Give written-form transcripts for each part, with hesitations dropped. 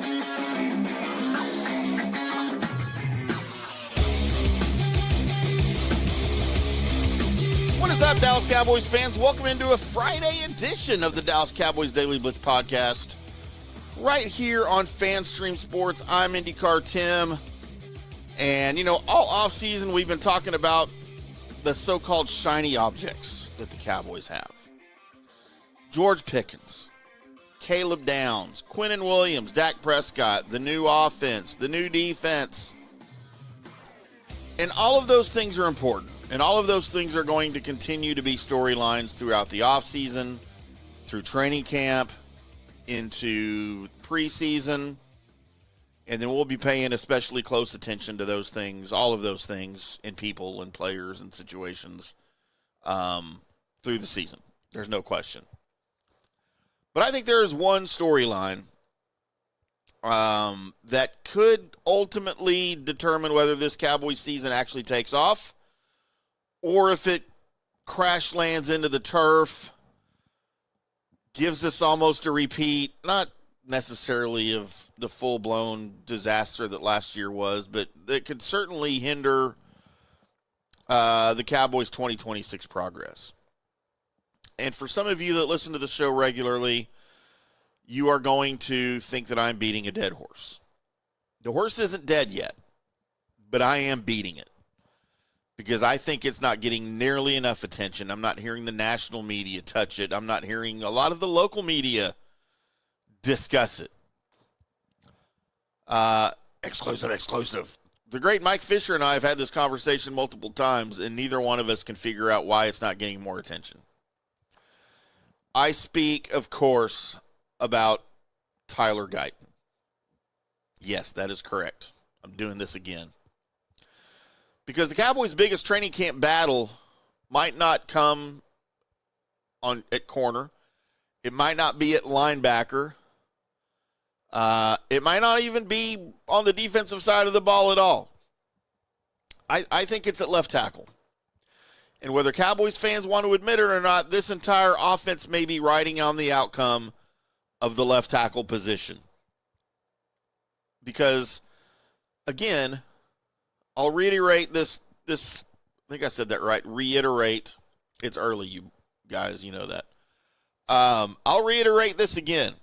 What is up, Dallas Cowboys fans? Welcome into a Friday edition of the Dallas Cowboys Daily Blitz podcast. Right here on FanStream Sports, I'm IndyCarTim. And, all offseason we've been talking about the so-called shiny objects that the Cowboys have. George Pickens, Caleb Downs, Quinnen Williams, Dak Prescott, the new offense, the new defense. And all of those things are important. And all of those things are going to continue to be storylines throughout the offseason, through training camp, into preseason. And then we'll be paying especially close attention to those things, all of those things, in people and players and situations through the season. There's no question. But I think there is one storyline that could ultimately determine whether this Cowboys season actually takes off, or if it crash lands into the turf, gives us almost a repeat, not necessarily of the full-blown disaster that last year was, but it could certainly hinder the Cowboys' 2026 progress. And for some of you that listen to the show regularly, you are going to think that I'm beating a dead horse. The horse isn't dead yet, but I am beating it, because I think it's not getting nearly enough attention. I'm not hearing the national media touch it. I'm not hearing a lot of the local media discuss it. Exclusive. The great Mike Fisher and I have had this conversation multiple times, and neither one of us can figure out why it's not getting more attention. I speak, of course, about Tyler Guyton. Yes, that is correct. I'm doing this again. Because the Cowboys' biggest training camp battle might not come at corner. It might not be at linebacker. It might not even be on the defensive side of the ball at all. I think it's at left tackle. And whether Cowboys fans want to admit it or not, this entire offense may be riding on the outcome of the left tackle position. Because, again, I'll reiterate this. I think I said that right. Reiterate. It's early, you guys. You know that. I'll reiterate this again.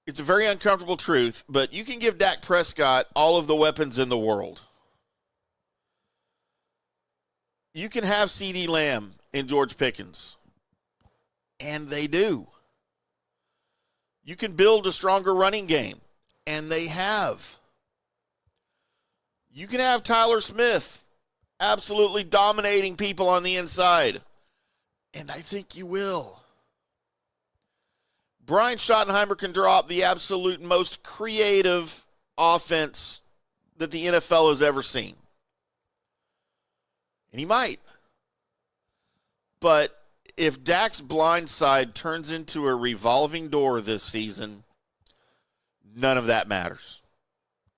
It's a very uncomfortable truth, but you can give Dak Prescott all of the weapons in the world. You can have CeeDee Lamb and George Pickens, and they do. You can build a stronger running game, and they have. You can have Tyler Smith absolutely dominating people on the inside, and I think you will. Brian Schottenheimer can draw up the absolute most creative offense that the NFL has ever seen. And he might. But if Dak's blind side turns into a revolving door this season, none of that matters.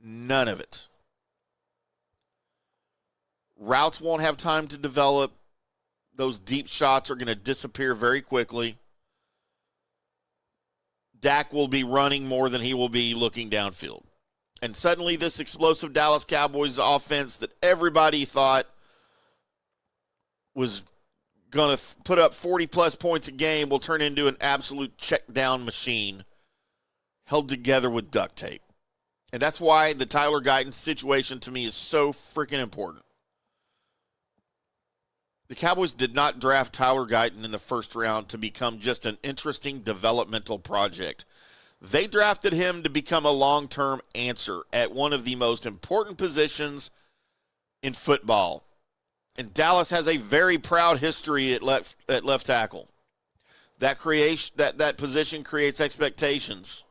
None of it. Routes won't have time to develop. Those deep shots are going to disappear very quickly. Dak will be running more than he will be looking downfield. And suddenly this explosive Dallas Cowboys offense that everybody thought was going to put up 40-plus points a game will turn into an absolute check-down machine held together with duct tape. And that's why the Tyler Guyton situation to me is so freaking important. The Cowboys did not draft Tyler Guyton in the first round to become just an interesting developmental project. They drafted him to become a long-term answer at one of the most important positions in football. And Dallas has a very proud history at left tackle. That position creates expectations,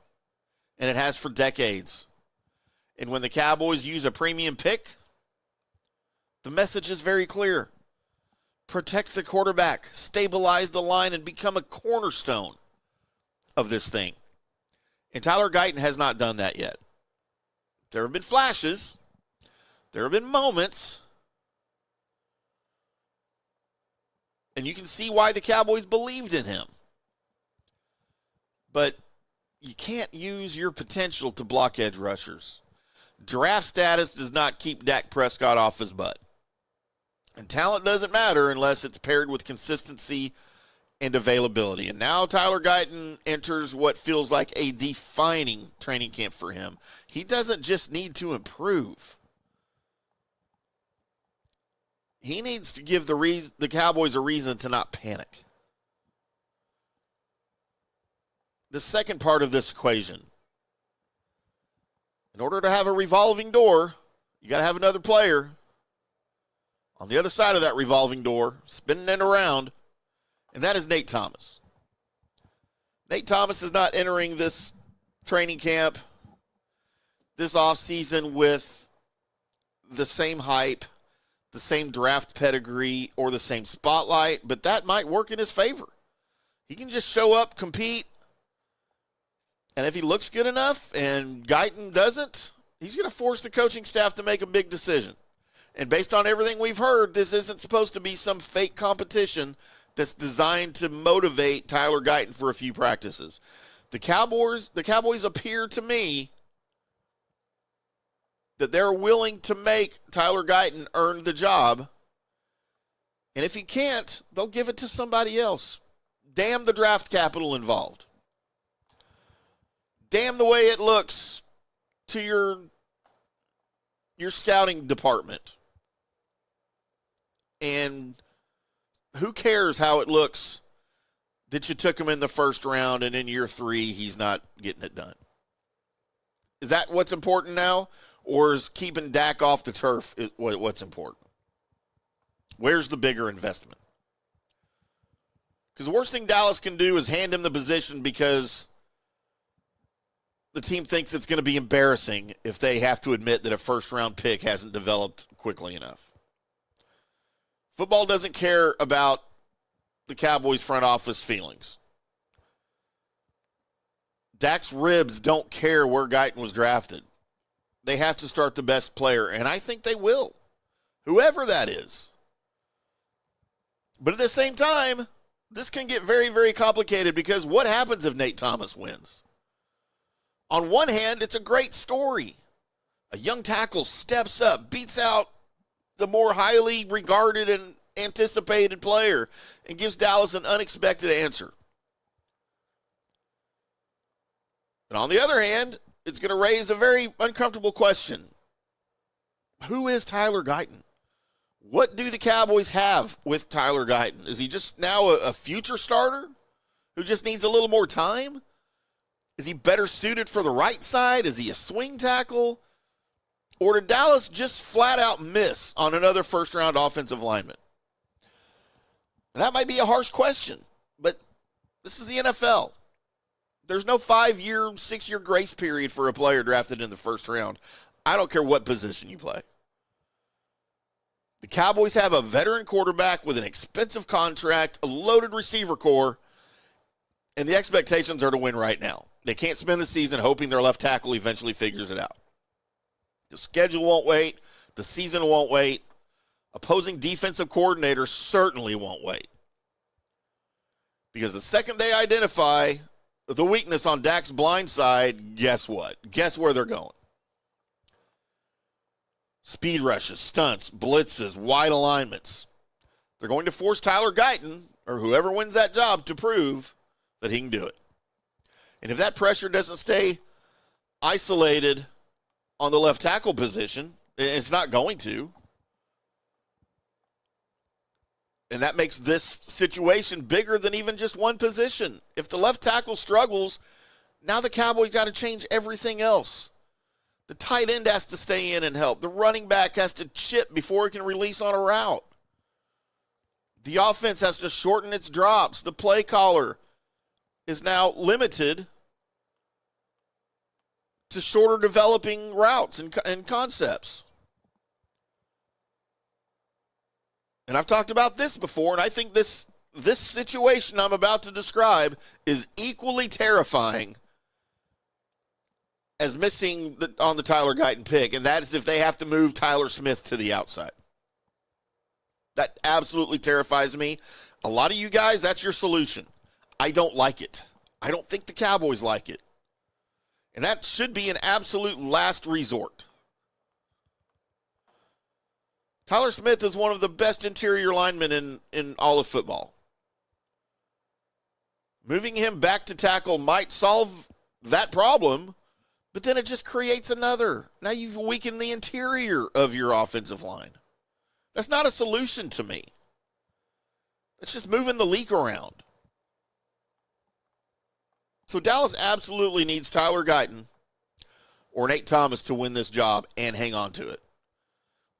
and it has for decades. And when the Cowboys use a premium pick, the message is very clear. Protect the quarterback, stabilize the line, and become a cornerstone of this thing. And Tyler Guyton has not done that yet. There have been flashes. There have been moments. And you can see why the Cowboys believed in him. But you can't use your potential to block edge rushers. Draft status does not keep Dak Prescott off his butt. And talent doesn't matter unless it's paired with consistency and availability. And now Tyler Guyton enters what feels like a defining training camp for him. He doesn't just need to improve. He needs to give the Cowboys a reason to not panic. The second part of this equation, in order to have a revolving door, you got to have another player on the other side of that revolving door, spinning it around, and that is Nate Thomas. Nate Thomas is not entering this training camp, this offseason, with the same hype, the same draft pedigree, or the same spotlight, but that might work in his favor. He can just show up, compete, and if he looks good enough and Guyton doesn't, he's going to force the coaching staff to make a big decision. And based on everything we've heard, this isn't supposed to be some fake competition that's designed to motivate Tyler Guyton for a few practices. The Cowboys appear to me that they're willing to make Tyler Guyton earn the job. And if he can't, they'll give it to somebody else. Damn the draft capital involved. Damn the way it looks to your scouting department. And who cares how it looks that you took him in the first round and in year 3 he's not getting it done? Is that what's important now? Or is keeping Dak off the turf what's important? Where's the bigger investment? Because the worst thing Dallas can do is hand him the position because the team thinks it's going to be embarrassing if they have to admit that a first-round pick hasn't developed quickly enough. Football doesn't care about the Cowboys front office feelings. Dak's ribs don't care where Guyton was drafted. They have to start the best player, and I think they will, whoever that is. But at the same time, this can get very, very complicated because what happens if Nate Thomas wins? On one hand, it's a great story. A young tackle steps up, beats out the more highly regarded and anticipated player, and gives Dallas an unexpected answer. And on the other hand, it's going to raise a very uncomfortable question. Who is Tyler Guyton? What do the Cowboys have with Tyler Guyton? Is he just now a future starter who just needs a little more time? Is he better suited for the right side? Is he a swing tackle? Or did Dallas just flat out miss on another first-round offensive lineman? That might be a harsh question, but this is the NFL. There's no 5-year, 6-year grace period for a player drafted in the first round. I don't care what position you play. The Cowboys have a veteran quarterback with an expensive contract, a loaded receiver core, and the expectations are to win right now. They can't spend the season hoping their left tackle eventually figures it out. The schedule won't wait. The season won't wait. Opposing defensive coordinators certainly won't wait. Because the second they identify the weakness on Dak's blind side, guess what? Guess where they're going? Speed rushes, stunts, blitzes, wide alignments. They're going to force Tyler Guyton, or whoever wins that job, to prove that he can do it. And if that pressure doesn't stay isolated on the left tackle position, it's not going to. And that makes this situation bigger than even just one position. If the left tackle struggles, now the Cowboys got to change everything else. The tight end has to stay in and help. The running back has to chip before it can release on a route. The offense has to shorten its drops. The play caller is now limited to shorter developing routes and concepts. And I've talked about this before, and I think this situation I'm about to describe is equally terrifying as missing on the Tyler Guyton pick, and that is if they have to move Tyler Smith to the outside. That absolutely terrifies me. A lot of you guys, that's your solution. I don't like it. I don't think the Cowboys like it. And that should be an absolute last resort. Tyler Smith is one of the best interior linemen in all of football. Moving him back to tackle might solve that problem, but then it just creates another. Now you've weakened the interior of your offensive line. That's not a solution to me. That's just moving the leak around. So Dallas absolutely needs Tyler Guyton or Nate Thomas to win this job and hang on to it.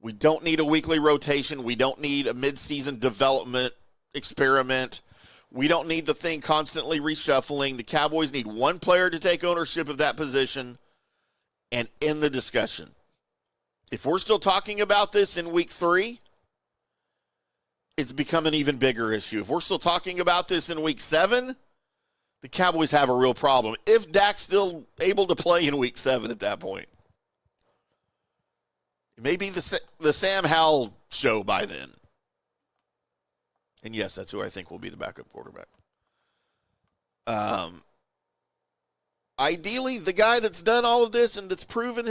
We don't need a weekly rotation. We don't need a midseason development experiment. We don't need the thing constantly reshuffling. The Cowboys need one player to take ownership of that position and end the discussion. If we're still talking about this in week 3, it's become an even bigger issue. If we're still talking about this in week 7, the Cowboys have a real problem. If Dak's still able to play in week 7 at that point. It may be the Sam Howell show by then. And yes, that's who I think will be the backup quarterback. Ideally, the guy that's done all of this and that's proven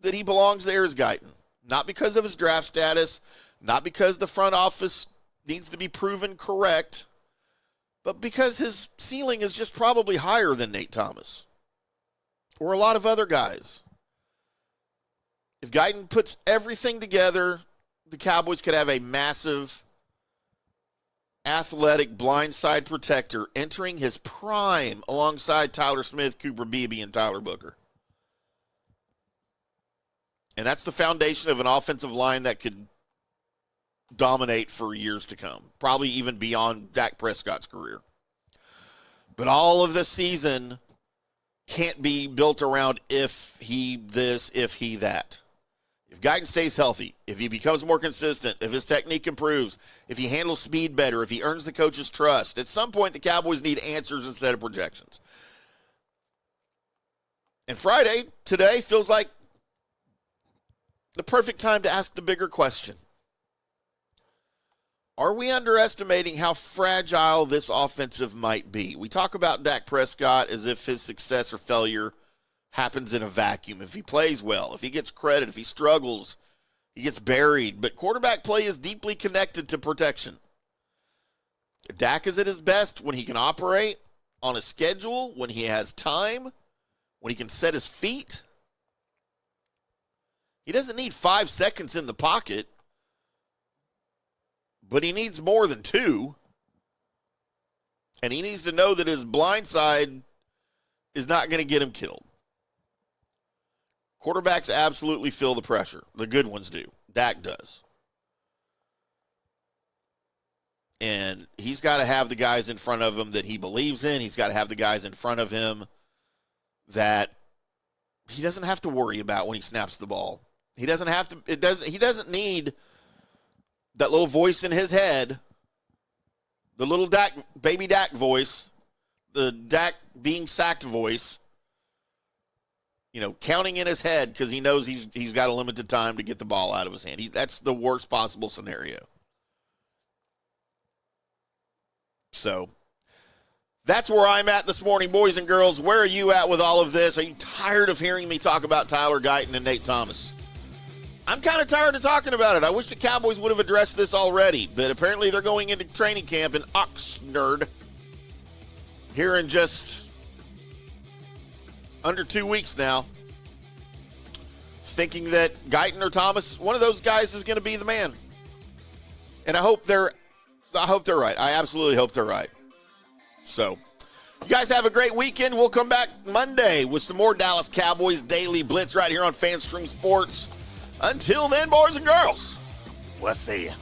that he belongs there is Guyton. Not because of his draft status, not because the front office needs to be proven correct, but because his ceiling is just probably higher than Nate Thomas or a lot of other guys. If Guyton puts everything together, the Cowboys could have a massive athletic blindside protector entering his prime alongside Tyler Smith, Cooper Beebe, and Tyler Booker. And that's the foundation of an offensive line that could dominate for years to come, probably even beyond Dak Prescott's career. But all of this season can't be built around if he this, if he that. If Guyton stays healthy, if he becomes more consistent, if his technique improves, if he handles speed better, if he earns the coach's trust, at some point the Cowboys need answers instead of projections. And Friday, today, feels like the perfect time to ask the bigger question. Are we underestimating how fragile this offensive might be? We talk about Dak Prescott as if his success or failure happens in a vacuum. If he plays well, if he gets credit, if he struggles, he gets buried. But quarterback play is deeply connected to protection. Dak is at his best when he can operate on a schedule, when he has time, when he can set his feet. He doesn't need 5 seconds in the pocket, but he needs more than 2. And he needs to know that his blind side is not going to get him killed. Quarterbacks absolutely feel the pressure. The good ones do. Dak does. And he's got to have the guys in front of him that he believes in. He's got to have the guys in front of him that he doesn't have to worry about when he snaps the ball. He doesn't have to. He doesn't need that little voice in his head, the little Dak, baby Dak voice, the Dak being sacked voice. You know, counting in his head because he knows he's got a limited time to get the ball out of his hand. That's the worst possible scenario. So that's where I'm at this morning, boys and girls. Where are you at with all of this? Are you tired of hearing me talk about Tyler Guyton and Nate Thomas? I'm kind of tired of talking about it. I wish the Cowboys would have addressed this already, but apparently they're going into training camp in Oxnard here in just under 2 weeks now, thinking that Guyton or Thomas, one of those guys is going to be the man. And I hope they're right. I absolutely hope they're right. So, you guys have a great weekend. We'll come back Monday with some more Dallas Cowboys Daily Blitz right here on FanStream Sports. Until then, boys and girls, we'll see you.